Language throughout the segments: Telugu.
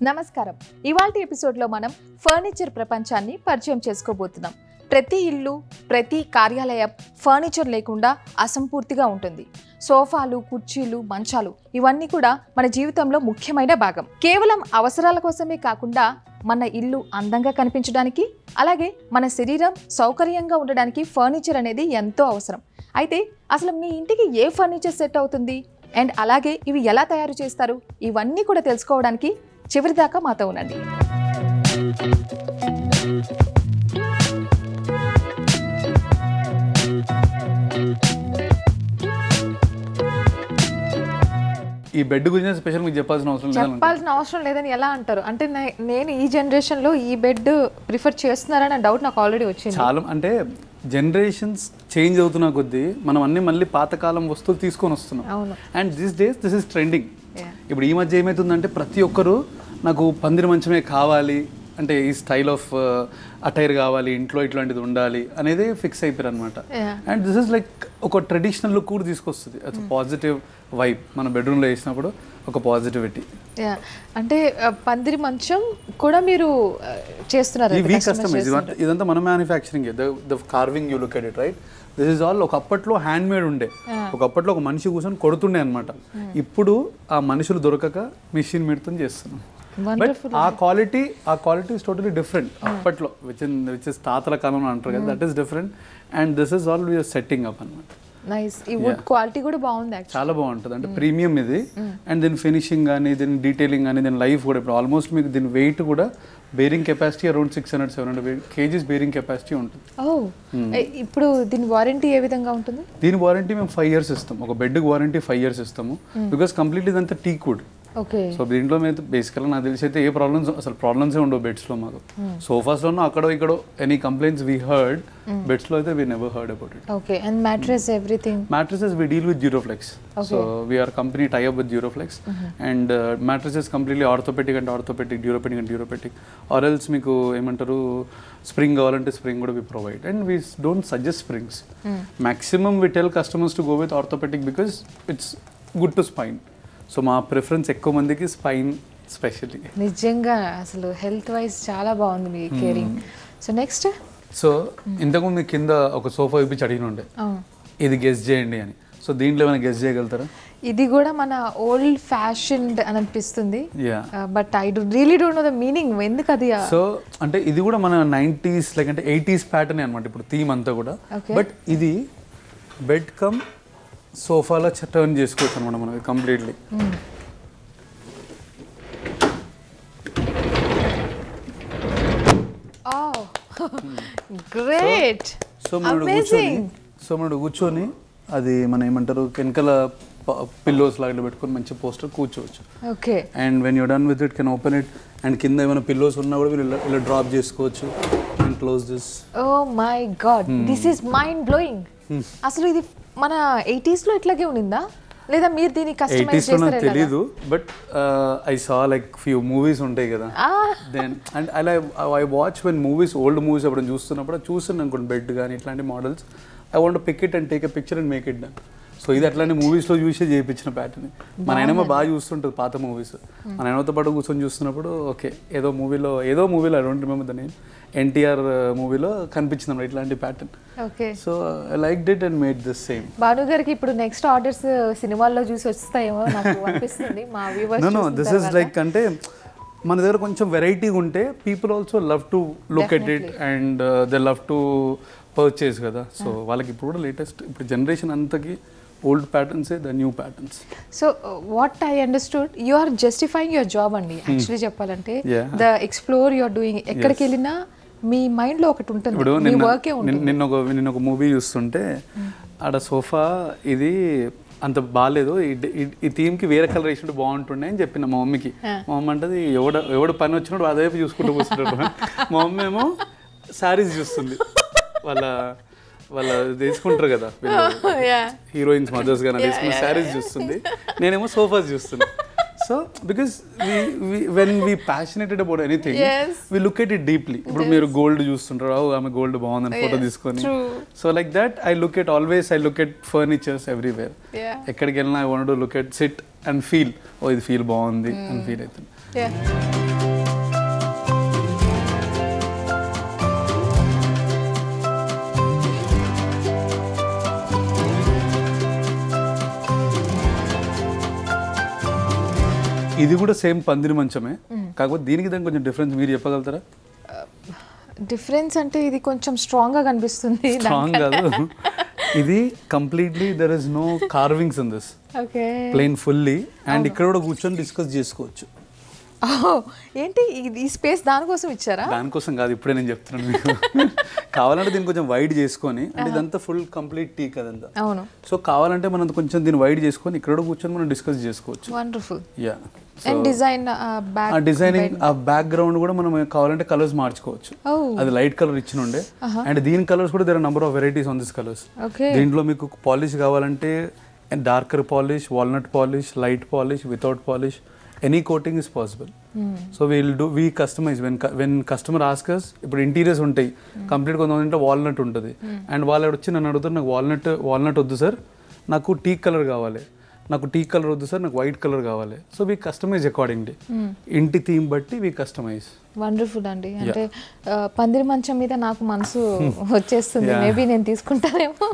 నమస్కారం. ఇవాల్టి ఎపిసోడ్లో మనం ఫర్నిచర్ ప్రపంచాన్ని పరిచయం చేసుకోబోతున్నాం. ప్రతి ఇల్లు, ప్రతి కార్యాలయం ఫర్నిచర్ లేకుండా అసంపూర్తిగా ఉంటుంది. సోఫాలు, కుర్చీలు, మంచాలు ఇవన్నీ కూడా మన జీవితంలో ముఖ్యమైన భాగం. కేవలం అవసరాల కోసమే కాకుండా మన ఇల్లు అందంగా కనిపించడానికి, అలాగే మన శరీరం సౌకర్యంగా ఉండడానికి ఫర్నిచర్ అనేది ఎంతో అవసరం. అయితే అసలు మీ ఇంటికి ఏ ఫర్నిచర్ సెట్ అవుతుంది అండ్ అలాగే ఇవి ఎలా తయారు చేస్తారు, ఇవన్నీ కూడా తెలుసుకోవడానికి చివరిదాకా మాతో ఉండండి. ఈ బెడ్ గురించి స్పెషల్ మీకు చెప్పాల్సిన అవసరం లేదని ఎలా అంటారు? అంటే నేను ఈ జనరేషన్లో ఈ బెడ్ ప్రిఫర్ చేస్తున్నారనే డౌట్ నాకు ఆల్రెడీ వచ్చింది. చాలా అంటే జనరేషన్స్ చేంజ్ అవుతున్న కొద్దీ మనం అన్ని మళ్ళీ పాతకాలం వస్తువులు తీసుకొని వస్తున్నాం. And this is trending. ఇప్పుడు ఈ మధ్య ఏమవుతుందంటే ప్రతి ఒక్కరు నాకు పందిరి మంచమే కావాలి, అంటే ఈ స్టైల్ ఆఫ్ అటైర్ కావాలి, ఇంట్లో ఇట్లాంటిది ఉండాలి అనేది ఫిక్స్ అయిపోయారు అనమాట. అండ్ దిస్ ఇస్ లైక్ ఒక ట్రెడిషనల్ లుక్ కూడా తీసుకొస్తుంది. అట్స్ పాజిటివ్ వైబ్ మన బెడ్రూమ్లో వేసినప్పుడు ఒక పాజిటివిటీ. అంటే పందిరి మంచం కూడా మీరు చేస్తున్నారు? ఇదంతా మన manufacturing, the carving you look at it, right? This is all ఒకప్పట్లో హ్యాండ్ మేడ్ ఉండే. ఒకప్పట్లో ఒక మనిషి కూర్చొని కొడుతుండే అనమాట. ఇప్పుడు ఆ మనుషులు దొరకక మిషన్ మేడ్తో చేస్తున్నాం. బట్ ఆ క్వాలిటీ ఇస్ టోటలీ డిఫరెంట్. అప్పట్లో విచ్ ఇస్ తాతల కాలంలో అంటారు కదా, that is different. And this is all we are setting up అనమాట. క్వాలిటీ కూడా బాగుంది, చాలా బాగుంటుంది. అంటే ప్రీమియం ఇది. అండ్ దీని ఫినిషింగ్ కానీ, దీని డీటెయిలింగ్ కానీ, దీని లైఫ్ కూడా ఇప్పుడు ఆల్మోస్ట్ మీకు దీని వెయిట్ కూడా bearing capacity around 600-700 kgs bearing capacity ఉంటుంది. ఇప్పుడు దీని వారంటీ ఏ విధంగా ఉంటుంది? దీని వారంటీ మేము 5 years ఇస్తాం. ఒక బెడ్ వారంటీ 5 years ఇస్తాము. బికాస్ కంప్లీట్లీ ఇదంతా టీక్ వుడ్. సో దీంట్లో మీద బేసికల్గా నాకు తెలిసి అయితే ఏ ప్రాబ్లమ్సే ఉండవు బెడ్స్లో మాకు. సోఫాస్లోనూ అక్కడో ఇక్కడో ఎనీ కంప్లైంట్స్ వీ హర్డ్, బెడ్స్లో అయితే we never heard about it. Okay. And mattress everything? Mattresses we deal with Duroflex. So we are company tie up with Duroflex. And mattresses completely orthopedic, Durofedic and Durofedic. Or else మీకు ఏమంటారు స్ప్రింగ్ కావాలంటే స్ప్రింగ్ కూడా we provide. And we don't suggest springs. Maximum we tell customers to go with orthopedic because it's good to spine. So మా ప్రిఫరెన్స్ ఎక్కువ మందికి స్పైన్ స్పెషల్లీ. నిజంగా అసలు హెల్త్ వైజ్ చాలా బాగుంది మీ కేరింగ్. సో నెక్స్ట్, సో ఇంతకుముందు కింద ఒక సోఫా ఇప్పించి అడిగిన ఉండే, ఇది గెస్ చేయండి అని. సో దీంట్లో ఏమైనా గెస్ చేయగలుగుతారా? ఇది కూడా మన ఓల్డ్ ఫ్యాషన్డ్ అని అనిపిస్తుంది, but I really don't know the meaning. ఎందుకు అది? సో అంటే ఇది కూడా మన 90s లైక్ అంటే 80s ప్యాటర్న్ అనమాట ఇప్పుడు థీమ్ అంతా కూడా. బట్ ఇది బెడ్ కమ్ సోఫాలో టర్న్ చేసుకోవచ్చు అనమాట మనం కంప్లీట్లీ. గ్రేట్. సో మనం కూర్చొని అది మనం ఏమంటారు వెనకాల పిల్లోస్ లాగా పెట్టుకొని మంచి పోస్టర్ కూర్చోవచ్చు. Okay. And when you done with it can open it. And కింద ఏమైనా పిల్లోస్ ఉన్నా కూడా మీరు ఇలా డ్రాప్ చేసుకోవచ్చు. And close this. Oh my God, this is mind blowing. అసలు ఇది మన 80s లో ఇట్లాగే ఉండిందా లేదా మీరు దీన్ని కస్టమైజ్ చేశారా? తెలీదు, but I saw like few movies ఉంటాయి కదా, then and I watch when movies, old movies అప్పుడు చూస్తున్నప్పుడు చూస్తున్నాను అనుకోండి బెడ్ కానీ ఇట్లాంటి models. I want pick it and take a picture and make it done. So ఇది అట్లాంటి మూవీస్లో చూసే చేయించిన ప్యాటర్న్. మన ఆయనమో బాగా చూస్తుంటుంది పాత మూవీస్. మన ఆయనతో పాటు కూర్చొని చూస్తున్నప్పుడు ఓకే ఏదో మూవీలో I don't remember the name, NTR మూవీలో కనిపించింది ఇట్లాంటి pattern. Okay. So I liked it and made this same. Bhanu గారికి ఇప్పుడు నెక్స్ట్ ఆర్డర్స్ సినిమాల్లో చూసి వస్తాయేమో నాకు అనిపిస్తుంది. మా viewers know this is like అంటే మన దగ్గర కొంచెం వెరైటీ ఉంటే people also love to look at it and they love to purchase కదా. సో వాళ్ళకి ఇప్పుడు కూడా లేటెస్ట్ ఇప్పుడు జనరేషన్ అంతకి old patterns the new patterns. So what I understood, you are justifying your job అండి. యాక్చువల్లీ చెప్పాలంటే the explore you are doing, ఎక్కడికి వెళ్ళినా మీ మైండ్ లో ఒకటి ఉంటుంది. ఇప్పుడు నిన్న ఒక మూవీ చూస్తుంటే ఆడ సోఫా ఇది అంత బాగాలేదు, ఈ థీమ్కి వేరే కలర్ వేసినట్టు బాగుంటుండే అని చెప్పిన మా మమ్మీకి. మా మమ్మీ అంటే ఎవడు పని వచ్చినప్పుడు అదేపు చూసుకుంటూ కూర్చుంటాడు. మా మమ్మీ ఏమో శారీస్ చూస్తుంది, వాళ్ళ తీసుకుంటారు కదా హీరోయిన్స్ మదర్స్ కానీ తీసుకున్న శారీస్ చూస్తుంది, నేనేమో సోఫాస్ చూస్తున్నా. So because when we passionated about anything we look at it deeply. ఇప్పుడు మీరు గోల్డ్ చూస్తుంటారు, ఆమె గోల్డ్ బాగుందని ఫోటో తీసుకొని. So like that I look at always, I look at furnitures everywhere. ఎక్కడికి వెళ్ళినా I want to look at sit and feel, oh ఇది ఫీల్ బాగుంది అని ఫీల్ అవుతుంది. ఇది కూడా సేమ్ పందిరి మంచమే, కాకపోతే దీనికి దానికి కొంచెం డిఫరెన్స్ మీరు చెప్పగలుగుతారా? డిఫరెన్స్ అంటే ఇది కొంచెం స్ట్రాంగ్గా కనిపిస్తుంది. స్ట్రాంగ్ కాదు, ఇది completely there is no carvings in this, plain fully. And ఇక్కడ కూడా కూర్చొని డిస్కస్ చేసుకోవచ్చు. ఏంటి ఈ స్పేస్ దానికోసం ఇచ్చారా? దానికోసం కాదు, ఇప్పుడే నేను చెప్తున్నాను మీకు. కావాలంటే దీన్ని కొంచెం వైడ్ చేసుకొని, అంటే ఇదంతా ఫుల్ కంప్లీట్ టీ కదంతా. అవును. సో కావాలంటే మనం కొంచెం దీన్ని వైడ్ చేసుకొని ఇక్కడ కూర్చొని మనం డిస్కస్ చేసుకోవచ్చు. వండర్ఫుల్. యా. అండ్ డిజైనింగ్ ఆ బ్యాక్ గ్రౌండ్ కూడా మనం కావాలంటే కలర్స్ మార్చుకోవచ్చు. అది లైట్ కలర్ ఇచ్చిన ఉండే. అండ్ దీని కలర్స్ కూడా there are number of varieties on this colours. దీంట్లో మీకు పాలిష్ కావాలంటే darker polish, walnut polish, light polish, without polish, any coating is possible. So we customize when customer asks us, ఇప్పుడు ఇంటీరియర్స్ ఉంటాయి కంప్లీట్, కొంతమంది వాల్నట్ ఉంటుంది. అండ్ వాళ్ళు వచ్చి నన్ను అడుగుతారు, నాకు వాల్నట్ వద్దు సార్, నాకు టీ కలర్ కావాలి, నాకు టీ కలర్ వద్దు సార్, నాకు వైట్ కలర్ కావాలి. సో వీ కస్టమైజ్ అకార్డింగ్లీ, ఇంటి థీమ్ బట్టి వీ కస్టమైజ్. వండర్ఫుల్ అండి. అంటే పందిరి మంచం మీద నాకు మనసు వచ్చేస్తుంది, మేబీ నేను తీసుకుంటానేమో.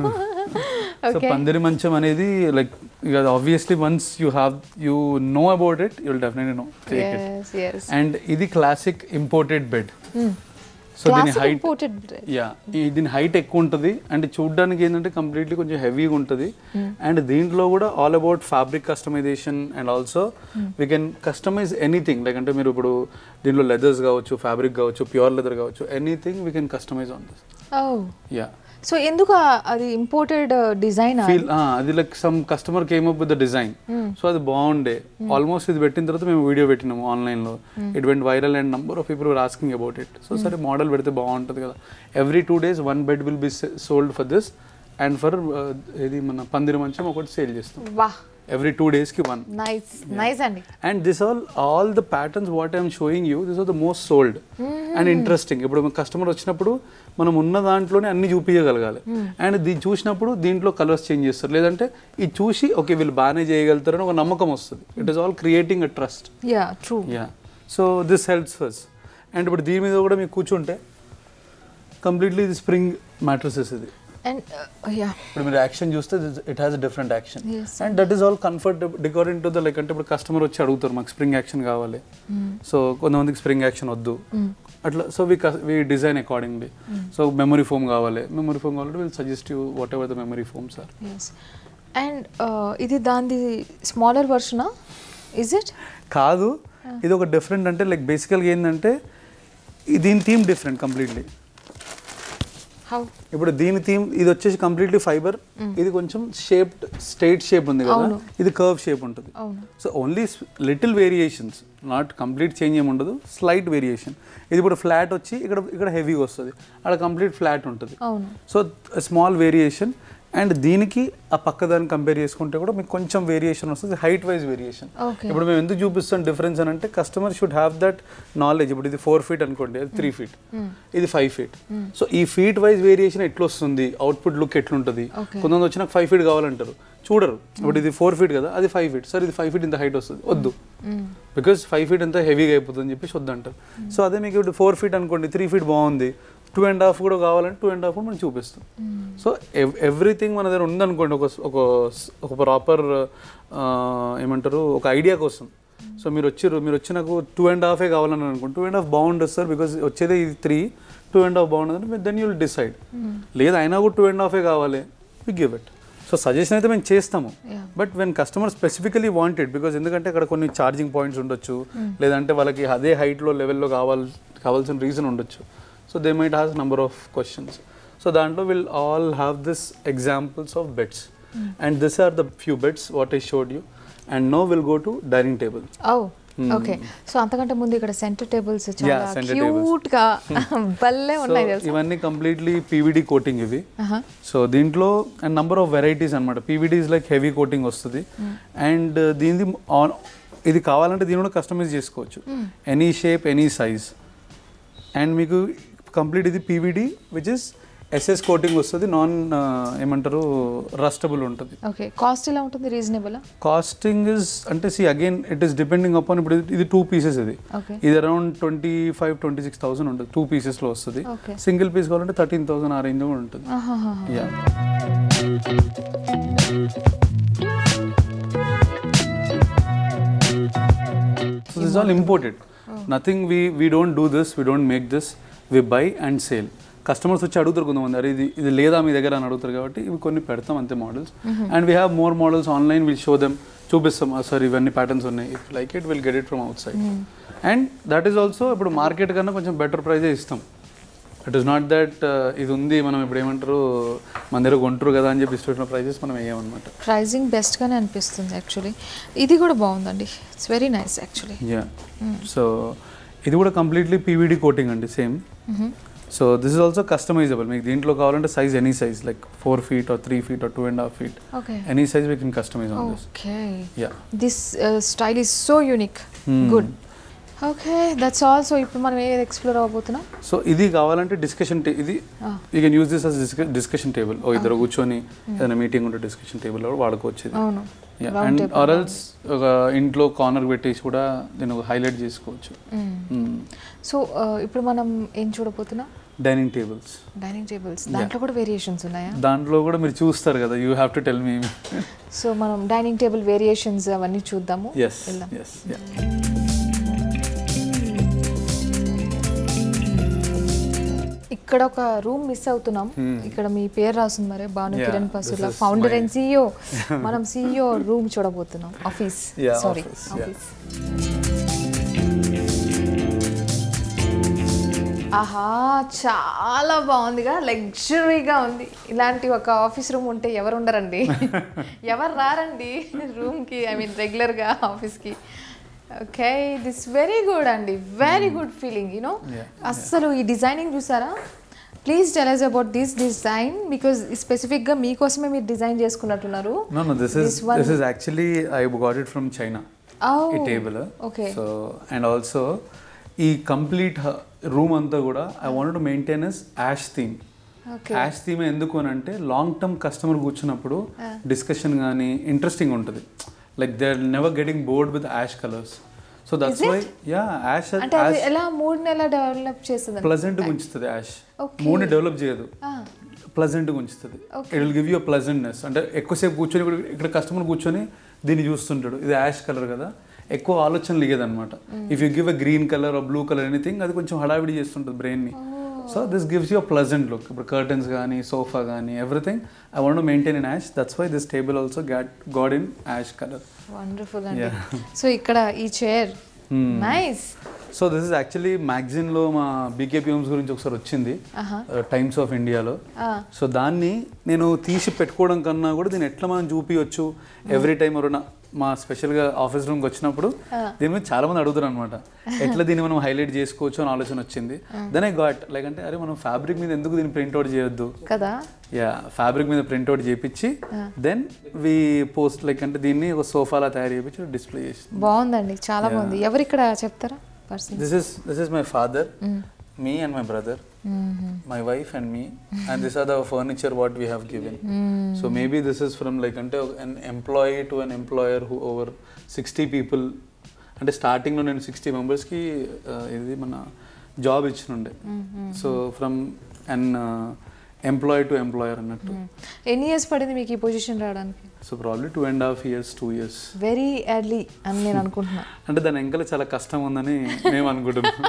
సో పందిరి మంచం అనేది like obviously once you know about it, you will definitely know. And ఇది క్లాసిక్ ఇంపోర్టెడ్ బెడ్. సో దీని హైట్ ఎక్కువ ఉంటుంది అండ్ చూడడానికి ఏంటంటే కంప్లీట్లీ కొంచెం హెవీగా ఉంటుంది. అండ్ దీంట్లో కూడా all about fabric customization and also we can customize anything. Like అంటే మీరు ఇప్పుడు దీంట్లో లెదర్స్ కావచ్చు, ఫ్యాబ్రిక్ కావచ్చు, ప్యూర్ లెదర్ కావచ్చు, anything we can customize on this. Yeah. So ఎందుకు అది ఇంపోర్టెడ్ డిజైన్ ఫీల్ అది like some customer came up with the design. So అది బాగుండే. ఆల్మోస్ట్ ఇది పెట్టిన తర్వాత మేము వీడియో పెట్టినాము ఆన్లైన్ లో, it went viral and number of people were asking about it. So సరే మోడల్ పెడితే బాగుంటుంది కదా. Every 2 days 1 bed will be sold for this and for ఇది మన పందిరి మంచం ఒకటి సేల్ చేస్తాం. Every 2 days ki one. Nice andi. And this all the patterns what I am showing you, these are the most sold and interesting. ఇప్పుడు కస్టమర్ వచ్చినప్పుడు మనం ఉన్న దాంట్లోనే అన్ని చూపించగలగాలి. అండ్ దీన్ని చూసినప్పుడు దీంట్లో కలర్స్ చేంజ్ చేస్తారు, లేదంటే ఇది చూసి ఓకే వీళ్ళు బాగానే చేయగలుగుతారని ఒక నమ్మకం వస్తుంది. It is all creating a trust. Yeah, true. Yeah. So this helps us. And ఇప్పుడు దీని మీద కూడా మీకు కూర్చుంటే కంప్లీట్లీ ఇది స్ప్రింగ్ మ్యాట్రసెస్. ఇది ఇప్పుడు మీరు యాక్షన్ చూస్తే it has different action and that is all comfort according to the like. అంటే ఇప్పుడు కస్టమర్ వచ్చి అడుగుతారు మాకు స్ప్రింగ్ యాక్షన్ కావాలి, సో కొంతమందికి స్ప్రింగ్ యాక్షన్ వద్దు అట్లా. So we design accordingly. So memory foam కావాలి will suggest you whatever the memory foams are. And ఇది దాని స్మాలర్ వర్షనా? Is it? కాదు, ఇది ఒక డిఫరెంట్. అంటే లైక్ బేసికల్గా ఏంటంటే దీని థీమ్ డిఫరెంట్ కంప్లీట్లీ. ఇప్పుడు దీని థీమ్ ఇది వచ్చేసి కంప్లీట్లీ ఫైబర్, ఇది కొంచెం షేప్డ్ స్ట్రైట్ షేప్ ఉంది కదా, ఇది కర్వ్ షేప్ ఉంటుంది. So only little variations, not complete change ఏమి ఉండదు, స్లైట్ వేరియేషన్. ఇది ఇప్పుడు ఫ్లాట్ వచ్చి ఇక్కడ హెవీగా వస్తుంది, అక్కడ కంప్లీట్ ఫ్లాట్ ఉంటుంది. So small variation. అండ్ దీనికి ఆ పక్క దాన్ని కంపేర్ చేసుకుంటే కూడా మీకు కొంచెం వేరియేషన్ వస్తుంది, హైట్ వైజ్ వేరియేషన్. ఇప్పుడు మేము ఎందుకు చూపిస్తాం డిఫరెన్స్ అని అంటే customer should have that knowledge. ఇప్పుడు ఇది 4 feet అనుకోండి, అది 3 feet, ఇది 5 feet. సో ఈ ఫీట్ వైజ్ వేరియేషన్ ఎట్లా వస్తుంది, అవుట్పుట్ లుక్ ఎట్లుంటుంది. కొంతమంది వచ్చి నాకు 5 feet కావాలంటారు, చూడరు. ఇప్పుడు ఇది 4 feet కదా, అది 5 feet. సార్ ఇది 5 feet ఇంత హైట్ వస్తుంది, వద్దు, బికాస్ 5 feet ఎంత హెవీగా అయిపోతుంది అని చెప్పేసి వద్దంటారు. సో అదే మీకు ఇప్పుడు 4 feet అనుకోండి, 3 feet బాగుంది, 2.5 కూడా కావాలంటే 2.5 కూడా మనం చూపిస్తాం. సో ఎవ్రీథింగ్ మన దగ్గర ఉందనుకోండి, ఒక ప్రాపర్ ఏమంటారు ఒక ఐడియా కోసం. సో మీరు వచ్చి నాకు 2.5 కావాలని అనుకోండి, 2.5 బాగుండదు సార్, బికాస్ వచ్చేదే ఇది 3, 2.5 బాగుండదు అంటే దెన్ యూ విల్ డిసైడ్. లేదా అయినా కూడా 2.5 కావాలి, we give it. So suggestion అయితే మేము చేస్తాము, but when customer specifically wanted, because ఎందుకంటే అక్కడ కొన్ని ఛార్జింగ్ పాయింట్స్ ఉండొచ్చు, లేదంటే వాళ్ళకి అదే హైట్లో లెవెల్లో కావాల్సిన రీజన్ ఉండొచ్చు. So they might ask number of questions. So dantlo will all have this examples of beds. And these are the few beds what I showed you. And now we'll go to dining table. Oh, okay. So అంతకంటే ముందు ఇక్కడ సెంటర్ టేబుల్స్ చాలా క్యూట్ గా భలే ఉన్నాయి తెలుసా. ఇవన్నీ కంప్లీట్లీ పీవీడీ కోటింగ్ ఇవి. సో దీంట్లో అండ్ నంబర్ ఆఫ్ వెరైటీస్ అన్నమాట. PVD is like heavy coating వస్తుంది. అండ్ దీనిది ఇది కావాలంటే దీని కూడా కస్టమైజ్ చేసుకోవచ్చు, any shape any size. And మీకు కంప్లీట్ ఇది PVD which is SS coating వస్తుంది, నాన్ ఏమంటారు రస్టబుల్ ఉంటుంది. ఓకే, కాస్ట్ ఎలా ఉంటుంది? రీజనబుల్ కాస్టింగ్ ఇస్ అంటే see again it is depending upon. ఇప్పుడు ఇది 2 pieces, ఇది అరౌండ్ 25,000-26,000 ఉంటుంది, 2 pieces లో వస్తుంది. సింగిల్ పీస్ కావాలంటే 13,000 ఆ రేంజ్ కూడా ఉంటుంది. Yeah. is all imported. Nothing, we don't do this, we don't make this, we buy and sell. Customers వచ్చి అడుగుతారు కొంతమంది, అరే ఇది లేదా మీ దగ్గర అని అడుగుతారు, కాబట్టి ఇవి కొన్ని పెడతాం అంతే models. And we have more models online, will show them, చూపిస్తాం సార్ ఇవన్నీ ప్యాటర్న్స్ ఉన్నాయి, if like it will get it from out side. And that is also ఇప్పుడు మార్కెట్ కన్నా కొంచెం బెటర్ ప్రైజే ఇస్తాం. ఇట్ ఈస్ నాట్ దట్ ఇది ఉంది మనం ఇప్పుడు ఏమంటారు మన దగ్గర కొంటారు కదా అని చెప్పి ఇష్టమైన ప్రైజెస్ మనం వేయమన్నమాట. ప్రైజింగ్ బెస్ట్గానే అనిపిస్తుంది యాక్చువల్లీ. ఇది కూడా బాగుందండి, it's very nice actually. Yeah, so ఇది కూడా కంప్లీట్లీ పీవీడీ కోటింగ్ అండి, same. So this is also customizable. మీకు దీంట్లో కావాలంటే size any size, like 4 feet or 3 feet or 2.5 feet, any size we can customize on this. Okay, this style is so unique, good. Okay, that's all. So ఇప్పుడు మనం ఏది ఎక్స్ప్లోర్ అవ్వబోతున్నాం? సో ఇది కావాలంటే డిస్కషన్ ఇది you can use this as discussion table. ఓ ఇద్దరు కూర్చొని ఏదైనా మీటింగ్ ఉంటే డిస్కషన్ టేబుల్ వాడుకోవచ్చు. అండ్ ఆర్ ఎల్స్ ఒక ఇంట్లో కార్నర్ పెట్టేసి కూడా దీన్ని ఒక హైలైట్ చేసుకోవచ్చు. సో ఇప్పుడు మనం ఏం చూడబోతున్నాం? Dining tables. డైనింగ్ టేబుల్స్, దాంట్లో కూడా వేరియేషన్స్ ఉన్నాయా? దాంట్లో కూడా మీరు చూస్తారు కదా, you have to tell me. So మనం డైనింగ్ టేబుల్ వేరియేషన్స్ అవన్నీ చూద్దాము. ఎస్. ఇక్కడ ఒక రూమ్ మిస్ అవుతున్నాం. ఇక్కడ మీ పేరు రాస్తుంది మరి, Bhanu Kiran Pasula, founder and CEO. మనం CEO రూమ్ చూడబోతున్నాం, ఆఫీస్. Sorry, office. ఆహా, చాలా బాగుందిగా, లగ్జరీగా ఉంది. ఇలాంటి ఒక ఆఫీస్ రూమ్ ఉంటే ఎవరు ఉండరండి, ఎవరు రారండి రూమ్కి, ఐ మీన్ రెగ్యులర్గా ఆఫీస్కి. ఓకే, దిస్ వెరీ గుడ్ అండి, వెరీ గుడ్ ఫీలింగ్, యూనో. అస్సలు ఈ డిజైనింగ్ చూసారా? Please tell us about this design, because స్పెసిఫిక్గా మీకోసమే మీరు design చేసుకున్నట్టున్నారు. No, this is actually I got it from China. ఈ table. Okay. So and also ఈ కంప్లీట్ రూమ్ అంతా కూడా I wanted to maintain as ash theme. Ash theme ఎందుకు అని అంటే లాంగ్ టర్మ్ కస్టమర్ కూర్చున్నప్పుడు డిస్కషన్ కానీ ఇంట్రెస్టింగ్ ఉంటుంది. Like they're never getting bored with ash colors. So that's why, ash అంటే ఎలా మూడ్ నెల డెవలప్ చేస్తుంది, ప్లెజెంట్ గా ఉంచుతుంది. యాష్ మూడ్ ని డెవలప్ చేయదు, ప్లెజెంట్ గా ఉంచుతుంది. It will give you a pleasantness. అంటే ఎక్కువసేపు కూర్చొని ఇక్కడ కస్టమర్ కూర్చొని దీన్ని చూస్తుంటాడు, ఇది యాష్ కలర్ కదా, ఎక్కువ ఆలోచనలు లేదనమాట. If you give a green colour or blue colour anything, అది కొంచెం హడావిడి చేస్తుంటుంది బ్రెయిన్ ని. So this gives you a pleasant look. ఇప్పుడు కర్టన్స్ కానీ సోఫా కానీ everything I want to maintain in ash. That's why this table also got in ash colour. Wonderful అండి. సో ఇక్కడ ఈ chair nice. So this is actually మ్యాగజైన్లో మా బీకేపీ హోమ్స్ గురించి ఒకసారి వచ్చింది, టైమ్స్ ఆఫ్ ఇండియాలో. సో దాన్ని నేను తీసి పెట్టుకోవడం కన్నా కూడా దీన్ని ఎట్లా మనం చూపించవచ్చు ఎవ్రీ టైం ఎవరైనా మా స్పెషల్గా ఆఫీస్ రూమ్కి వచ్చినప్పుడు దీని మీద చాలా మంది అడుగుతారు అనమాట, ఎట్లా దీన్ని మనం హైలైట్ చేసుకోవచ్చు అని ఆలోచన వచ్చింది. దెన్ ఐ గాట్ లైక్, అంటే అరే మనం ఫ్యాబ్రిక్ మీద ఎందుకు దీన్ని ప్రింట్అవుట్ చేయొద్దు కదా. ఫ్యాబ్రిక్ మీద ప్రింట్అవుట్ చేయించి దెన్ వి పోస్ట్, లైక్ అంటే దీన్ని ఒక సోఫాలా తయారు చేయించి డిస్ప్లే చేసి. బాగుందండి, చాలా బాగుంది. ఎవరు ఇక్కడ చెప్తారా? This is my father, me and my brother, my wife and me, and these are the furniture what we have given. So maybe this is from like ante an employee to an employer who over 60 people, ante starting lo nenu 60 members ki idi mana job ichununde. So from an employee to employer అన్నట్టు. ఎన్ని ఇయర్స్ పడింది మీకు ఈ పొజిషన్ రావడానికి? So probably 2.5 years 2 years. Very early అని నేను అనుకుంటున్నా. అంటే దాని వెనకాల చాలా కష్టం ఉందని మేము అనుకుంటున్నాం.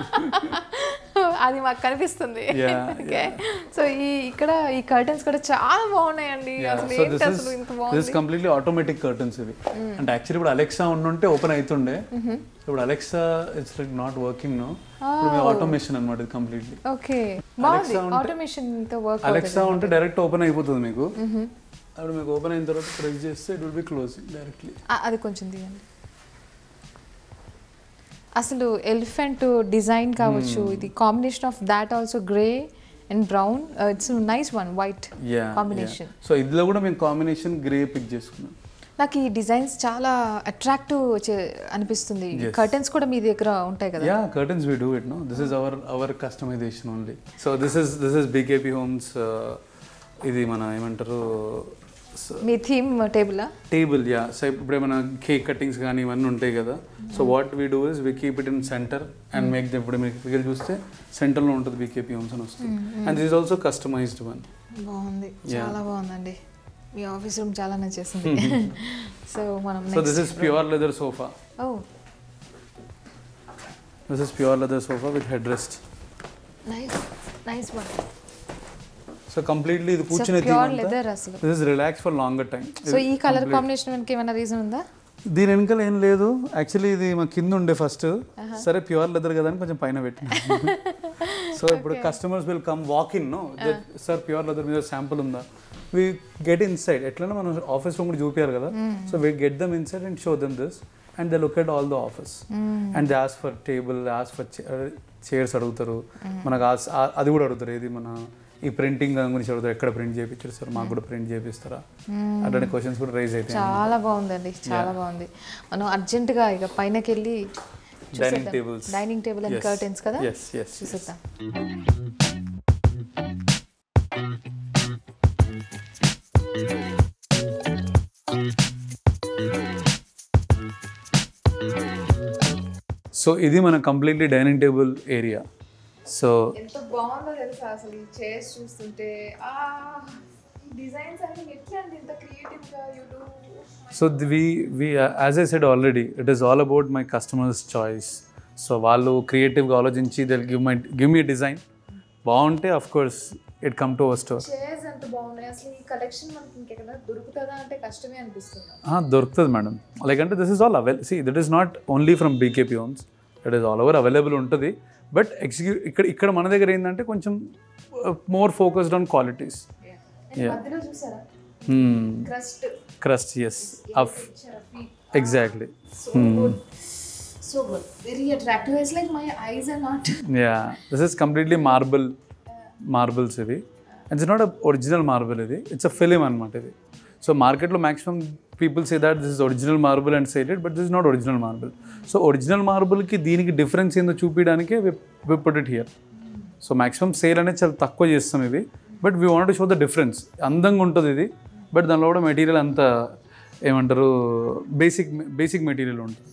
అది మాకు కనిపిస్తుంది. సో ఇక్కడ ఈ కర్టన్స్ కూడా చాలా బాగున్నాయండి. దిస్ కంప్లీట్లీ ఆటోమేటిక్ కర్టన్స్ ఇవి. అంటే యాక్చువల్లీ ఇప్పుడు అలెక్సా ఉండుంటే ఓపెన్ అవుతుండే, ఇప్పుడు Alexa it's like not working no. Automation అన్నమాట ఇది కంప్లీట్లీ. ఓకే, బాగుంది. ఆటోమేషన్ తో వర్క్. అలెక్సా ఉంటే డైరెక్ట్ ఓపెన్ అయిపోతుంది మీకు. అప్పుడు మీకు ఓపెన్ అయిన తర్వాత ప్రెస్ చేస్తే it will be closing directly. అది కొంచెం తీయండి. అసలు ఎలిఫెంట్ డిజైన్ కావచ్చు, ఇది combination of that also grey and brown. It's nice one, white combination. So ఇందులో కూడా మేము కాంబినేషన్ గ్రే పిక్ చేసుకున్నాం. నాకు ఈ డిజైన్స్ చాలా అట్రాక్టివ్ అనిపిస్తుంది. కర్టన్స్ కూడా మీ దగ్గర ఉంటాయి కదా? Yeah, curtains we do it no. This is our customization only. So this is BKP homes. ఇది మన ఏమంటారు మీ థీమ్ టేబుల్. యా. సో ఇప్పుడు ఏమైనా కేక్ కటింగ్స్ కానీ ఇవన్నీ ఉంటాయి కదా. So what we do is we keep it in centre and make the. ఇప్పుడు మీరు చూస్తే సెంటర్లో ఉంటుంది బీకేపీ హోమ్స్ అని వస్తుంది. And this is also customized one. బాగుంది, చాలా బాగుందండి. మీ ఆఫీస్ రూమ్ చాలా నచ్చేసింది. So this is pure leather sofa. This is pure leather sofa with head rest. Nice one. So completely ఇది కూర్చునే this is relax for longer time. So ఈ కలర్ కాంబినేషన్ వెనక ఏమైనా రీజన్ ఉందా? దీని వెనకాల ఏం లేదు, యాక్చువల్లీ ఇది మా కింద ఉండే ఫస్ట్, సరే ప్యూర్ లెదర్ కదా అని కొంచెం పైన పెట్టిన. సో ఇప్పుడు customers will come walk in, no sir pure leather మీద శాంపుల్ ఉందా, వి గెట్ ఇన్ సైడ్, ఎట్లన్నా మనం ఆఫీస్ రూమ్ కూడా చూపించారు కదా, so we get them inside and show them this and they look at all the office and they ask for table, ask for chairs అడుగుతారు, మనకు అది కూడా అడుగుతారు, ఏది మన ఈ ప్రింటింగ్ గురించి అడుగుతారు, ఎక్కడ ప్రింట్ చేయించారు సార్, మాకు కూడా ప్రింట్ చేపిస్తారా, అట్లాంటి క్వశ్చన్స్ కూడా రైజ్ అవుతాయి. చాలా బాగుందండి, చాలా బాగుంది. మనం అర్జెంటుగా ఇక పైనకి వెళ్ళి డైనింగ్ టేబుల్ అండ్ కర్టెన్స్ కదా చూసేద్దాం. సో ఇది మన completely dining table area. So ఎంత బాగుందో తెలుసా అసలు ఈ చైర్స్ చూస్తుంటే, డిజైన్స్ అన్ని ఎట్లా అండి ఇంత క్రియేటివ్ గా you do. So we as I said already, it is all about my customers choice. So వాళ్ళు క్రియేటివ్గా ఆలోచించి they'll give me a design బాగుంటే of course it come to our store. Chairs ఎంత బాగున్నాయి అసలు. ఈ కలెక్షన్ మనకి ఇంకెక్కడ దొరుకుతుందా అంటే కష్టమే అనిపిస్తుంది. దొరుకుతుంది మేడం, లైక్ అంటే this is all see that is not only from BKP homes, it is all over available ఉంటుంది. బట్ ఇక్కడ మన దగ్గర ఏంటంటే కొంచెం మోర్ ఫోకస్డ్ ఆన్ క్వాలిటీస్. క్రస్ట్ ఎస్ అఫ్ exactly. So good, very attractive. It's like my eyes are not. Yeah, this is completely marbles ఇది. It's not a original marble ఇది, it's a film అన్నమాట ఇది. సో మార్కెట్లో maximum people say that this is original marble and said it, but this is not original marble. So original మార్బుల్కి దీనికి డిఫరెన్స్ ఏందో చూపించడానికే we put it here. So maximum sale అనేది చాలా తక్కువ చేస్తాం ఇది, but we want to show the difference. అందంగా ఉంటుంది ఇది, బట్ దానిలో కూడా మెటీరియల్ అంతా ఏమంటారు బేసిక్ మెటీరియల్ ఉంటుంది.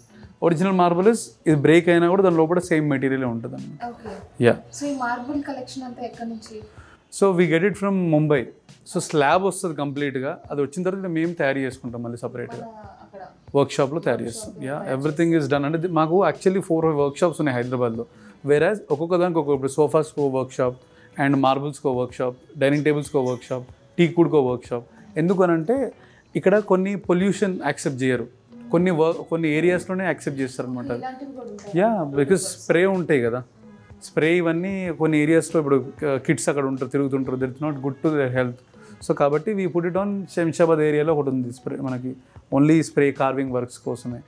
ఒరిజినల్ మార్బుల్ ఇస్ ఇది బ్రేక్ అయినా కూడా దాని లోపల సేమ్ మెటీరియల్ ఉంటుంది అన్నమాట. యా. సో ఈ మార్బుల్ కలెక్షన్ అంతా ఎక్కడి నుంచి? So we get it from Mumbai. So slab వస్తుంది కంప్లీట్గా, అది వచ్చిన తర్వాత మేము తయారు చేసుకుంటాం మళ్ళీ సపరేట్గా వర్క్షాప్లో తయారు చేస్తాం. Yeah, everything is done. అంటే మాకు యాక్చువల్లీ 4 వర్క్షాప్స్ ఉన్నాయి హైదరాబాద్లో. వేరాజ్ ఒక్కొక్క దానికి ఒక్కొక్కటి సోఫాస్కో వర్క్షాప్ అండ్ మార్బుల్స్కో వర్క్షాప్, డైనింగ్ టేబుల్స్కో వర్క్షాప్, టీకుడ్కో వర్క్షాప్. ఎందుకు అని అంటే ఇక్కడ కొన్ని పొల్యూషన్ యాక్సెప్ట్ చేయరు, కొన్ని ఏరియాస్లోనే యాక్సెప్ట్ చేస్తారు అనమాట. యా, బికాస్ స్ప్రే ఉంటాయి కదా, స్ప్రే ఇవన్నీ కొన్ని ఏరియాస్లో ఇప్పుడు కిడ్స్ అక్కడ ఉంటారు, తిరుగుతుంటారు, that is not good to their health. So కాబట్టి we put it on Shamshabad ఏరియాలో ఒకటి ఉంది స్ప్రే, మనకి ఓన్లీ స్ప్రే కార్వింగ్ వర్క్స్ కోసమే.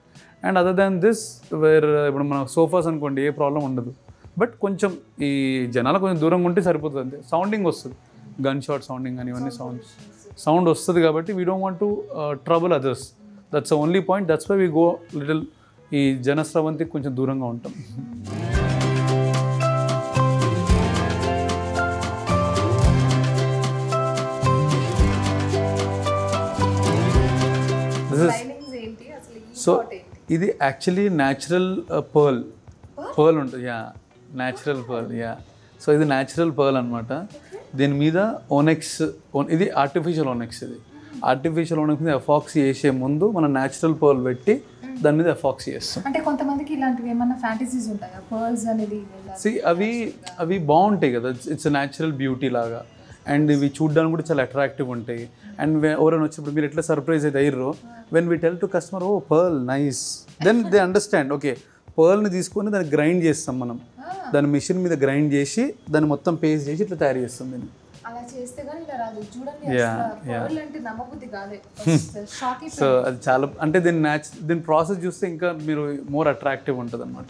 And other than this where ఇప్పుడు మన సోఫాస్ అనుకోండి ఏ ప్రాబ్లం ఉండదు, బట్ కొంచెం ఈ జనాలు కొంచెం దూరంగా ఉంటే సరిపోతుంది అంతే. సౌండింగ్ వస్తుంది, గన్ షాట్ సౌండింగ్ అని ఇవన్నీ సౌండ్ వస్తుంది కాబట్టి we don't want to trouble others. That's the only point. That's why we go little ఈ జనస్రవంతికి కొంచెం దూరంగా ఉంటాం. సో ఇది యాక్చువల్లీ న్యాచురల్ పర్ల్ ఉంటుంది. Yeah, natural pearl. Yeah, so ఇది న్యాచురల్ పర్ల్ అనమాట. దీని మీద ఓనెక్స్, ఇది ఆర్టిఫిషియల్ ఓనెక్స్. ఇది ఆర్టిఫిషియల్ ఓనెక్స్ మీద ఎఫాక్సీ వేసే ముందు మనం న్యాచురల్ పర్ల్ పెట్టి దాని మీద ఎఫాక్సీ చేస్తాం. అంటే కొంతమందికి ఇలాంటివి ఏమన్నా ఫ్యాంటసీస్ ఉంటాయా పర్ల్స్ అనేది? అవి బాగుంటాయి కదా, ఇట్స్ న్యాచురల్ బ్యూటీ లాగా, అండ్ ఇవి చూడడానికి కూడా చాలా అట్రాక్టివ్ ఉంటాయి. అండ్ ఎవరైనా వచ్చినప్పుడు మీరు ఎట్లా సర్ప్రైజ్ అయితే అయ్యారో, when we tell to customer oh pearl nice, then they understand. Okay, పర్ల్ని తీసుకొని దాన్ని గ్రైండ్ చేస్తాం మనం, దాని మిషన్ మీద గ్రైండ్ చేసి దాన్ని మొత్తం పేస్ట్ చేసి ఇట్లా తయారు చేస్తాం దీన్ని. సో అది చాలా అంటే దీని ప్రాసెస్ చూస్తే ఇంకా మీరు మోర్ అట్రాక్టివ్ ఉంటుంది అనమాట.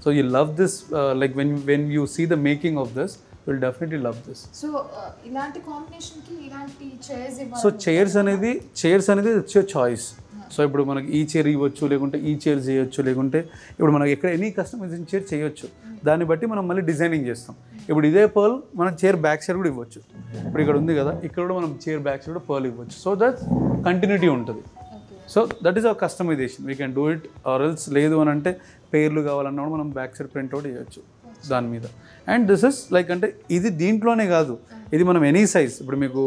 So you love this, like when you see the making of this will definitely love this. So ఇలాంటి కాంబినేషన్ కి ఇలాంటి చైర్స్ ఇవ్వాలి. సో చైర్స్ అనేది ఇట్స్ యువర్ చాయిస్. సో ఇప్పుడు మనకి ఈ చైర్ ఇవ్వచ్చు, లేకుంటే ఈ చైర్ చేయొచ్చు, లేకుంటే ఇప్పుడు మనకి ఎక్కడ ఎనీ కస్టమైజేషన్ చైర్ చేయొచ్చు. దాన్ని బట్టి మనం మళ్ళీ డిజైనింగ్ చేస్తాం. ఇప్పుడు ఇదే పర్ల్ మనం చైర్ బ్యాక్ సైడ్ కూడా ఇవ్వచ్చు. ఇప్పుడు ఇక్కడ ఉంది కదా, ఇక్కడ కూడా మనం చైర్ బ్యాక్ సైడ్ కూడా పర్ల్ ఇవ్వచ్చు. సో దట్ కంటిన్యూటీ ఉంటుంది. So that is our customization. We can do it. Or else లేదు అని అంటే పేర్లు కావాలన్నా కూడా మనం బ్యాక్ సైడ్ ప్రింట్అవుట్ చేయొచ్చు దాని మీద. అండ్ దిస్ ఇస్ లైక్ అంటే ఇది దీంట్లోనే కాదు, ఇది మనం ఎనీ సైజ్, ఇప్పుడు మీకు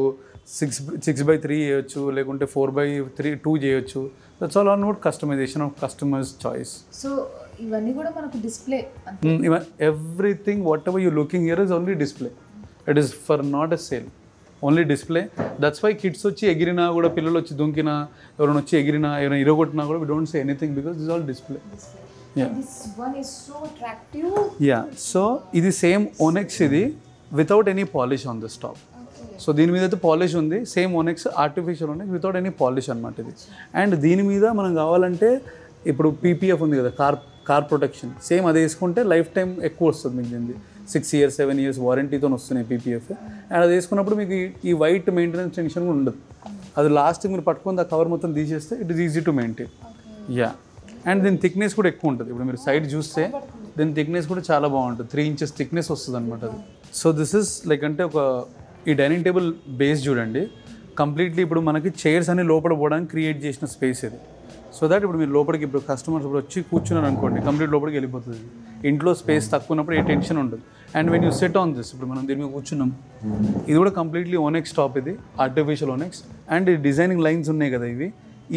6x3 చేయొచ్చు, లేకుంటే 4x2 చేయొచ్చు. That's all on customization of customers choice. So ఇవన్నీ కూడా మనకు display everything whatever you looking here is only display. It is for not a sale, only display. That's why kids వచ్చి ఎగిరినా కూడా, పిల్లలు వచ్చి దుంకినా, ఎవరైనా వచ్చి ఎగిరినా, ఎవరైనా ఇరగొట్టినా కూడా we don't say anything because this all display. So ఇది సేమ్ ఓనెక్స్, ఇది without any polish on this top. So దీని మీద అయితే పాలిష్ ఉంది, same onyx artificial onyx without any polish అనమాట ఇది. అండ్ దీని మీద మనం కావాలంటే ఇప్పుడు పీపీఎఫ్ ఉంది కదా, కార్ ప్రొటెక్షన్, సేమ్ అది వేసుకుంటే లైఫ్ టైం ఎక్కువ వస్తుంది మీకు. దీనిది 6 years 7 years వారంటీతో వస్తున్నాయి పీపీఎఫ్. అండ్ అది వేసుకున్నప్పుడు మీకు ఈ వైట్ మెయింటెనెన్స్ టెన్షన్ కూడా ఉండదు. అది లాస్ట్ మీరు పట్టుకుని ఆ కవర్ మొత్తం తీసేస్తే it is easy to maintain. Yeah, and దీని థిక్నెస్ కూడా ఎక్కువ ఉంటుంది. ఇప్పుడు మీరు సైడ్ చూస్తే దీని థిక్నెస్ కూడా చాలా బాగుంటుంది, 3 inches థిక్నెస్ వస్తుంది అనమాట అది. సో దిస్ ఇస్ లైక్ అంటే ఈ డైనింగ్ టేబుల్ బేస్ చూడండి, కంప్లీట్లీ ఇప్పుడు మనకి చైర్స్ అన్ని లోపల పోవడానికి క్రియేట్ చేసిన స్పేస్ ఇది. సో దట్ ఇప్పుడు మీరు లోపలికి ఇప్పుడు కస్టమర్స్ ఇప్పుడు వచ్చి కూర్చున్నారు అనుకోండి, కంప్లీట్ లోపలికి వెళ్ళిపోతుంది. ఇంట్లో స్పేస్ తక్కువ ఉన్నప్పుడు ఏ టెన్షన్ ఉండదు. And when you set on this, ఇప్పుడు మనం దీని మీద కూర్చున్నాం, ఇది కూడా కంప్లీట్లీ ఓనెక్స్ టాప్, ఇది ఆర్టిఫిషియల్ ఓనెక్స్. అండ్ ఈ డిజైనింగ్ లైన్స్ ఉన్నాయి కదా ఇవి,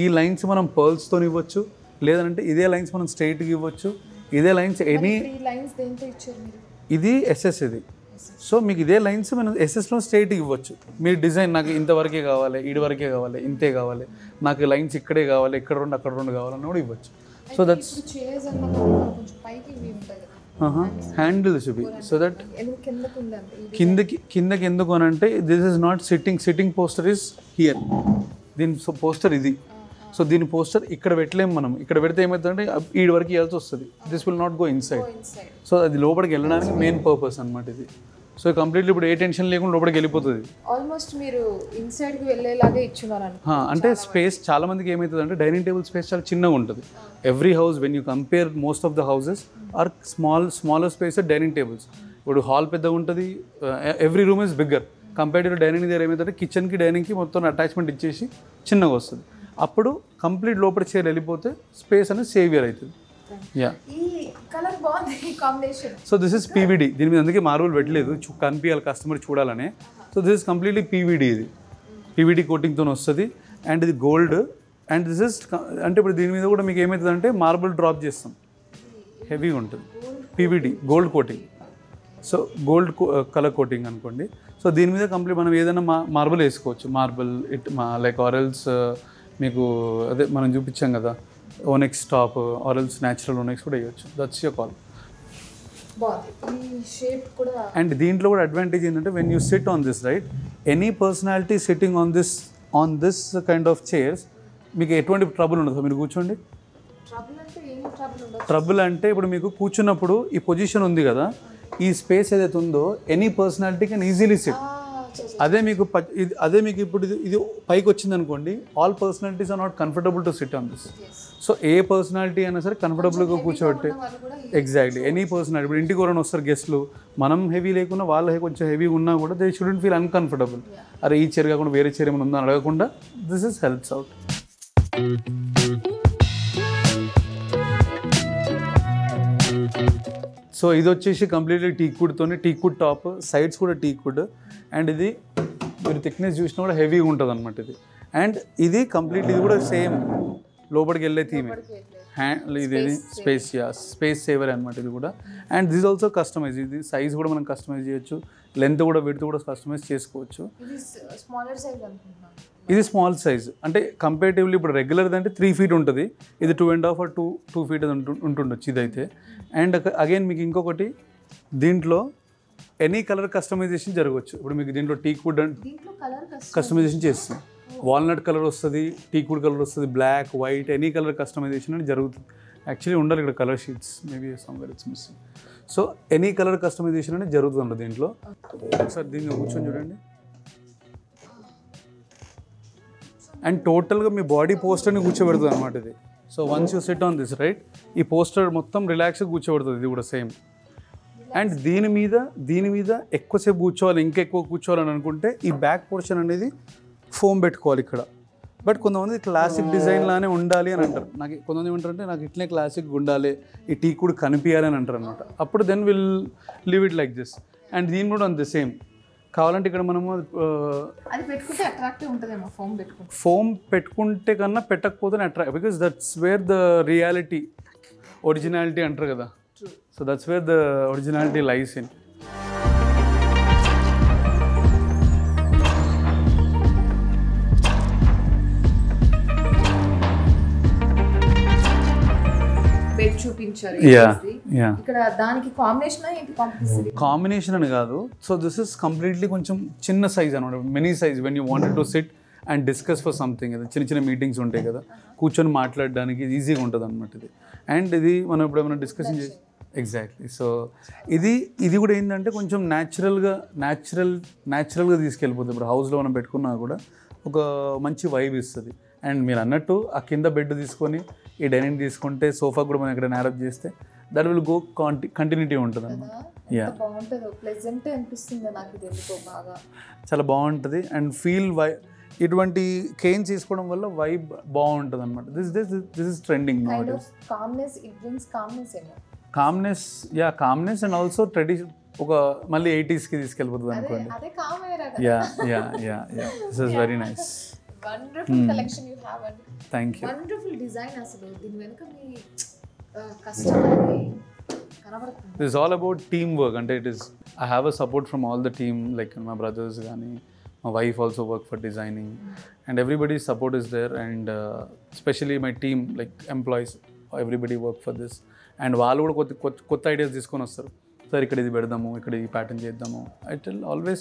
ఈ లైన్స్ మనం పర్ల్స్తో ఇవ్వచ్చు, లేదంటే ఇదే లైన్స్ మనం స్ట్రైట్గా ఇవ్వచ్చు. ఇదే లైన్స్ ఇది ఎస్ఎస్ ఇది. సో మీకు ఇదే లైన్స్ మనం ఎస్ఎస్లో స్ట్రైట్గా ఇవ్వచ్చు. మీరు డిజైన్ నాకు ఇంతవరకే కావాలి, ఈడి వరకే కావాలి, ఇంతే కావాలి, నాకు లైన్స్ ఇక్కడే కావాలి, ఇక్కడ 2 అక్కడ 2 కావాలన్నా కూడా ఇవ్వచ్చు. సో దట్స్ హ్యాండిల్స్ ఇవి. సో దట్ కిందకి ఎందుకు అని అంటే this is not sitting poster is here. దీని పోస్టర్ ఇది. సో దీని పోస్టర్ ఇక్కడ పెట్టలేము మనం. ఇక్కడ పెడితే ఏమవుతుందంటే ఈడి వరకు వెళ్ళాల్సి వస్తుంది. This will not go inside. So అది లోపలికి వెళ్ళడానికి మెయిన్ పర్పస్ అనమాట ఇది. సో కంప్లీట్లీ ఇప్పుడు ఏ టెన్షన్ లేకుండా లోపలికి వెళ్ళిపోతుంది. ఆల్మోస్ట్ మీరు ఇన్సైడ్ కి వెళ్ళేలాగా ఇచ్చున్నారు అంటే స్పేస్ చాలా మందికి ఏమవుతుంది అంటే డైనింగ్ టేబుల్ స్పేస్ చాలా చిన్నగా ఉంటుంది. Every house when you compare most of the houses are smaller space dining tables. ఇప్పుడు హాల్ పెద్దగా ఉంటుంది, every room is bigger compared to dining. దగ్గర ఏమవుతుందంటే కిచెన్కి డైనింగ్కి మొత్తం అటాచ్మెంట్ ఇచ్చేసి చిన్నగా వస్తుంది. అప్పుడు కంప్లీట్ లోపల చైర్ వెళ్ళిపోతే స్పేస్ అనేది సేవియర్ అవుతుంది. Yeah, so this is PVD. దీని మీద అందుకే మార్బుల్ పెట్టలేదు, కనిపించాలి కస్టమర్ చూడాలని. So this is completely PVD. ఇది పీవీడీ కోటింగ్తో వస్తుంది. అండ్ ఇది గోల్డ్. అండ్ దిస్ ఇస్ అంటే ఇప్పుడు దీని మీద కూడా మీకు ఏమవుతుంది అంటే మార్బుల్ డ్రాప్ చేస్తాం, హెవీగా ఉంటుంది. PVD gold coating, so gold colour coating అనుకోండి. సో దీని మీద కంప్లీట్ మనం ఏదైనా మార్బుల్ వేసుకోవచ్చు. మార్బుల్ లైక్ ఆరెల్స్ మీకు అదే మనం చూపించాం కదా onyx top, or else natural onyx కూడా వేయచ్చు. That's your call. అండ్ దీంట్లో కూడా అడ్వాంటేజ్ ఏంటంటే when you SIT on this right, any personality sitting on this kind of chairs మీకు ఎటువంటి ట్రబుల్ ఉండదు. మీరు కూర్చోండి. ట్రబుల్ అంటే ఇప్పుడు మీకు కూర్చున్నప్పుడు ఈ పొజిషన్ ఉంది కదా, ఈ స్పేస్ ఏదైతే ఉందో any personality can easily sit. అదే మీకు ఇప్పుడు ఇది పైకి వచ్చింది అనుకోండి, all personalities are not comfortable to sit on this. So ఏ పర్సనాలిటీ అయినా సరే కంఫర్టబుల్గా కూర్చోబెట్టి ఎగ్జాక్ట్లీ ఎనీ పర్సనాలిటీ. ఇప్పుడు ఇంటికి ఎవరైనా వస్తారు గెస్ట్లు, మనం హెవీ లేకున్నా వాళ్ళు కొంచెం హెవీ ఉన్నా కూడా దే షుడెంట్ ఫీల్ అన్కంఫర్టబుల్. అరే ఈ చైర్ కాకుండా వేరే చైర్ ఏమైనా ఉందా అని అడగకుండా this is helps out. So ఇది వచ్చేసి కంప్లీట్లీ టీక్వుడ్తోనే, టీక్వుడ్ టాప్, సైడ్స్ కూడా టీక్వుడ్. అండ్ ఇది మీరు థిక్నెస్ చూసినా కూడా హెవీగా ఉంటుంది అనమాట ఇది. అండ్ ఇది కంప్లీట్లీ ఇది కూడా సేమ్ లోపలికి వెళ్ళే థీమ్. ఇది స్పేస్ సేవర్ అనమాట ఇది కూడా. And this also customize. ఇది సైజ్ కూడా మనం కస్టమైజ్ చేయొచ్చు, లెంత్ కూడా విడ్త్ కూడా కస్టమైజ్ చేసుకోవచ్చు. ఇది స్మాల్ సైజ్ అంటే కంపేరిటివ్లీ ఇప్పుడు రెగ్యులర్ అంటే 3 feet ఉంటుంది, ఇది 2.5 or 2 feet ఉంటుండొచ్చు ఇదైతే. అండ్ అగైన్ మీకు ఇంకొకటి దీంట్లో ఎనీ కలర్ కస్టమైజేషన్ జరగవచ్చు. ఇప్పుడు మీకు దీంట్లో టీక్వుడ్ కస్టమైజేషన్ చేస్తుంది, వాల్నట్ కలర్ వస్తుంది, టీక్వుడ్ కలర్ వస్తుంది, black white any colour customization అని జరుగుతుంది. యాక్చువల్లీ ఉండాలి ఇక్కడ colour sheets, maybe somewhere it's missing. So any colour customization అనేది జరుగుతుంది దీంట్లో. ఒకసారి దీన్ని కూర్చొని చూడండి. అండ్ టోటల్గా మీ బాడీ పోస్టర్ని కూర్చోబెడుతుంది అనమాట ఇది. So once you SIT on this right, ఈ పోస్టర్ మొత్తం రిలాక్స్గా కూర్చోబెడుతుంది ఇది కూడా సేమ్. అండ్ దీని మీద ఎక్కువసేపు కూర్చోవాలి, ఇంకా ఎక్కువ కూర్చోవాలని అనుకుంటే ఈ బ్యాక్ పోర్షన్ అనేది ఫోమ్ పెట్టుకోవాలి ఇక్కడ. బట్ కొంతమంది క్లాసిక్ డిజైన్ లానే ఉండాలి అని అంటారు. నాకు కొంతమంది ఏమంటారంటే నాకు ఇట్లే క్లాసిక్గా ఉండాలి, ఈ టీ కూడా కనిపించాలి అని అంటారు అనమాట. అప్పుడు then will leave it like this. And దీని కూడా అంతే సేమ్. కావాలంటే ఇక్కడ మనము ఫోమ్ పెట్టుకుంటే కన్నా పెట్టకపోతే attract, because that's where the reality originality అంటారు కదా, so that's wear the originality lies in. Bed చూపించారు. ఇక్కడ దానికి కాంబినేషన్ అని కాదు. సో దిస్ ఇస్ కంప్లీట్లీ కొంచెం చిన్న సైజ్ అనమాట, mini size. When you wanted to SIT and discuss for something, అది చిన్న చిన్న మీటింగ్స్ ఉంటాయి కదా, కూర్చొని మాట్లాడడానికి ఈజీగా ఉంటుంది అనమాట ఇది. అండ్ ఇది మనం ఇప్పుడు ఏమైనా డిస్కషన్ చేసి ఎగ్జాక్ట్లీ. సో ఇది కూడా ఏంటంటే కొంచెం న్యాచురల్గా తీసుకెళ్ళిపోతుంది. ఇప్పుడు హౌస్లో మనం పెట్టుకున్నా కూడా ఒక మంచి వైబ్ ఇస్తుంది. అండ్ మీరు అన్నట్టు ఆ కింద బెడ్ తీసుకొని ఈ డైనింగ్ తీసుకుంటే సోఫా కూడా మనం ఇక్కడ నేరప్ చేస్తే దట్ విల్ గో కంటిన్యూటీ ఉంటుంది అన్నమాట. చాలా బాగుంటుంది. అండ్ ఫీల్ ఇటువంటి కేన్స్ తీసుకోవడం వల్ల వైబ్ బాగుంటుంది అనమాట. This is trending నౌడేస్. Calmness and also tradition, ఒక మళ్ళీ 80s తీసుకెళ్ళిపోతుంది అనుకోండి. This is very nice. Wonderful collection you have and thank you. Wonderful design. అసలు దీని వెనుక మీ కష్టపడి కనబడుతుంది. This is all about teamwork. And I have a support from all the team, like my brothers gaani, my wife also work for designing, and everybody's support is there. And especially my team, like employees, everybody work for this. And వాళ్ళు కూడా కొత్త ఐడియాస్ తీసుకొని వస్తారు. సార్ ఇక్కడ ఇది పెడదాము, ఇక్కడ ఈ ప్యాటర్న్ చేద్దాము. I tell always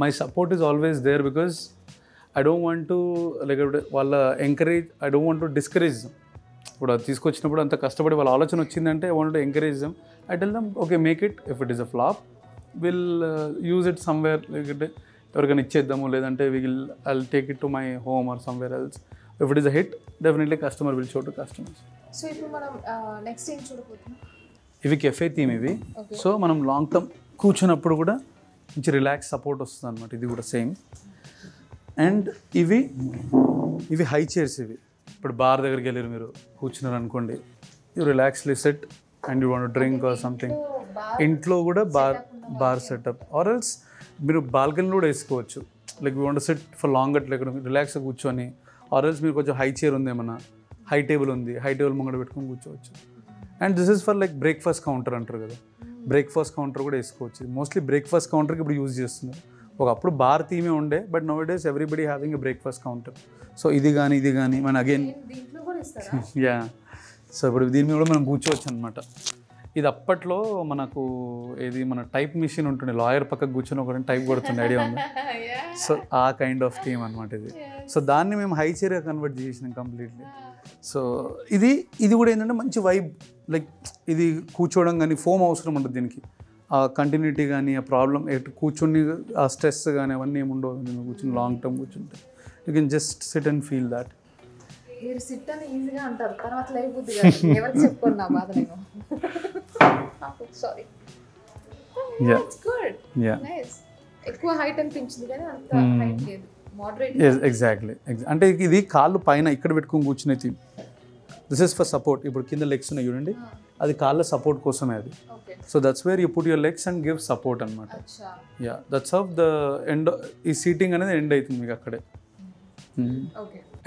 my support is always there because I don't want to like వాళ్ళ encourage, I don't want to discourage them. ఇప్పుడు అది తీసుకొచ్చినప్పుడు అంత కష్టపడి వాళ్ళ ఆలోచన వచ్చిందంటే I want to encourage them. I tell them, okay, make it. If it is a flop, we'll use it somewhere. Like ఎవరికైనా ఇచ్చేద్దాము, లేదంటే I'll take it to my home or somewhere else. If it is a hit, definitely customer will show to customers. So ఇప్పుడు మనం నెక్స్ట్ ఏం చూడబోతున్నాం? ఇవి కెఫే థీమ్ ఇవి. సో మనం లాంగ్ టర్మ్ కూర్చున్నప్పుడు కూడా మంచి రిలాక్స్ సపోర్ట్ వస్తుంది అనమాట. ఇది కూడా సేమ్. అండ్ ఇవి హై చైర్స్. ఇవి ఇప్పుడు బార్ దగ్గరికి వెళ్ళారు, మీరు కూర్చున్నారు అనుకోండి, you relaxly set and you want drink or something. ఇంట్లో కూడా బార్ సెటప్ ఆర్ ఎల్స్ మీరు బాల్కనీలో కూడా వేసుకోవచ్చు. Like you want set for longer, like రిలాక్స్గా కూర్చొని. ఆర్ ఎల్స్ మీరు కొంచెం హై చైర్ ఉంది, ఏమన్నా హై టేబుల్ ఉంది, హై టేబుల్ ముంగడ పెట్టుకొని కూర్చోవచ్చు. And this is for like breakfast counter అంటారు కదా, బ్రేక్ఫాస్ట్ కౌంటర్ కూడా వేసుకోవచ్చు. మోస్ట్లీ బ్రేక్ఫాస్ట్ కౌంటర్కి ఇప్పుడు యూజ్ చేస్తున్నారు. ఒకప్పుడు బార్ థీమే ఉండే, but now days everybody having a breakfast counter. So ఇది కానీ మన అగైన్ యా. సో ఇప్పుడు దీని మీద కూడా మనం కూర్చోవచ్చు అనమాట. ఇది అప్పట్లో మనకు మన టైప్ మిషన్ ఉంటుంది, లాయర్ పక్కకు కూర్చొని ఒకటి టైప్ కొడుతుంది, ఐడియా ఉంది. సో ఆ కైండ్ ఆఫ్ థీమ్ అనమాట ఇది. సో దాన్ని మేము హై చైర్గా కన్వర్ట్ చేసినాం కంప్లీట్లీ. సో ఇది కూడా ఏంటంటే మంచి వైబ్. లైక్ ఇది కూర్చోవడం కానీ ఫోమ్ అవసరం ఉంటుంది దీనికి. ఆ కంటిన్యూటీ కానీ, ఆ ప్రాబ్లం కూర్చొని ఆ స్ట్రెస్ కానీ అవన్నీ ఏమి ఉండవు. నేను కూర్చొని లాంగ్ టర్మ్ కూర్చుంటే you can just SIT and feel that. మీరు సిట్ అని ఈజీగా అంటారు, తర్వాత లేకపోతే ఎవరికి చెప్పుకోండి నా బాధ నేను. సారీ. It's good, nice. ఎక్కువ హైట్ అనిపించింది కానీ అంత హైట్ లేదు, మోడరేట్. ఎగ్జాక్ట్లీ. అంటే ఇది కాళ్ళు పైన ఇక్కడ పెట్టుకొని కూర్చునే theme. This is for support. ఇప్పుడు కింద లెగ్స్ ఉన్నాయి చూడండి, అది కాళ్ళ సపోర్ట్ కోసమే అది. So that's where you put your legs and give support అనమాట. Yeah, that's of the end. ఈ సీటింగ్ అనేది ఎండ్ అవుతుంది మీకు అక్కడే.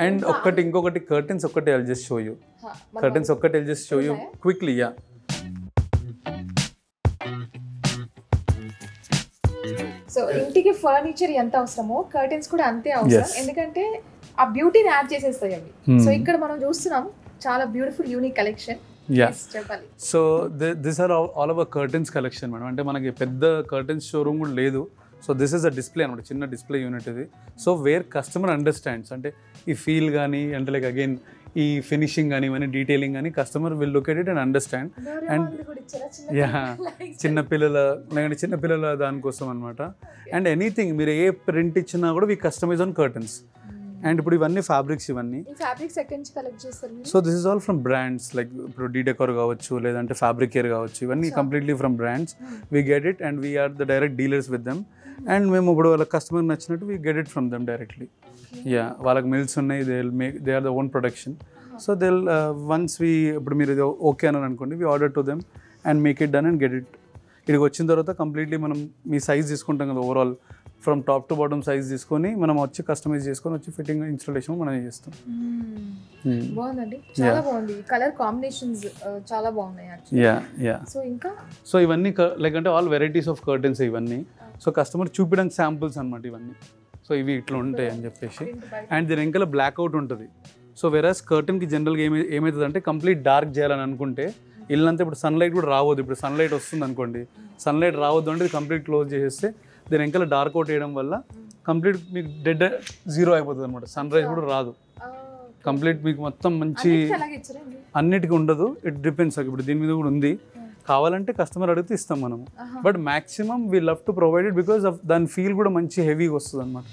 అండ్ ఇంకొకటి కర్టెన్స్ ఒక్కటి I'll just show you. Curtains ఒక్కటి I'll just show you quickly. Yeah, so ఇంటికి ఫర్నిచర్ ఎంత అవసరమో కర్టెన్స్ కూడా అంతే అవసరం. ఎందుకంటే ఆ బ్యూటీని యాడ్ చేసేస్తాయి అవి. సో ఇక్కడ మనం చూస్తున్నాం చాలా బ్యూటిఫుల్ యూనిక్ కలెక్షన్. చెప్పాలి. So this are all over curtains collection madam. అంటే మనకి పెద్ద కర్టెన్స్ షోరూమ్ కూడా లేదు. So this is a display అనమాట, చిన్న డిస్ప్లే యూనిట్ ఇది. సో వేర్ కస్టమర్ అండర్స్టాండ్స్, అంటే ఈ ఫీల్ కానీ, అంటే లైక్ అగైన్ ఈ ఫినిషింగ్ కానీ, ఇవన్నీ డీటెయిలింగ్ కానీ customer will look at it and understand. And yeah, చిన్నపిల్లల దానికోసం అనమాట. అండ్ ఎనీథింగ్ మీరు ఏ ప్రింట్ ఇచ్చినా కూడా we customize on curtains. And ఇప్పుడు ఇవన్నీ ఫ్యాబ్రిక్స్, ఇవన్నీ so this is all from brands. Like ఇప్పుడు డీడెకోర్ కావచ్చు, లేదంటే ఫ్యాబ్రిక్ కేర్ కావచ్చు, ఇవన్నీ completely from brands. We get it and we're the direct dealers with them. And మేము ఇప్పుడు వాళ్ళ కస్టమర్ నచ్చినట్టు we get it from them directly. Yeah, వాళ్ళకి మిల్స్ ఉన్నాయి, they are the own production. So once ఇప్పుడు మీరు ఇది ఓకే అని అనుకోండి, we order to them and make it done and get it. ఇక్కడికి వచ్చిన తర్వాత కంప్లీట్లీ మనం మీ సైజ్ తీసుకుంటాం కదా, overall from top to bottom size తీసుకొని మనం వచ్చి కస్టమైజ్ చేసుకొని వచ్చి ఫిట్టింగ్ ఇన్స్టాలేషన్ మనం చేస్తాం. బాగుందండి, చాలా బాగుంది. కలర్ కాంబినేషన్స్ చాలా బాగున్నాయి. సో ఇవన్నీ లైక్ అంటే ఆల్ వెరైటీస్ ఆఫ్ కర్టెన్స్ ఇవన్నీ. సో కస్టమర్ చూపించడానికి శాంపుల్స్ అనమాట ఇవన్నీ. సో ఇవి ఇట్లా ఉంటాయి అని చెప్పేసి. అండ్ దీని వెనకాల బ్లాక్ అవుట్ ఉంటుంది. సో వెరాస్ కర్టన్కి జనరల్గా ఏమవుతుంది అంటే కంప్లీట్ డార్క్ చేయాలని అనుకుంటే ఇల్లంతా ఇప్పుడు సన్లైట్ కూడా రావద్దు. ఇప్పుడు సన్లైట్ వస్తుంది అనుకోండి, సన్లైట్ రావద్దు అంటే కంప్లీట్ క్లోజ్ చేసేస్తే దీని వెనకాల డార్క్ అవుట్ వేయడం వల్ల కంప్లీట్ మీకు డెడ్ జీరో అయిపోతుంది అనమాట. సన్ రైజ్ కూడా రాదు. కంప్లీట్ మీకు మొత్తం మంచి అన్నిటికీ ఉండదు. It depends. ఇప్పుడు దీని మీద కూడా ఉంది, కావాలంటే కస్టమర్ అడిగితే ఇస్తాం మనము. But maximum we love to provide it because of దాని ఫీల్ కూడా మంచి హెవీగా వస్తుంది అనమాట.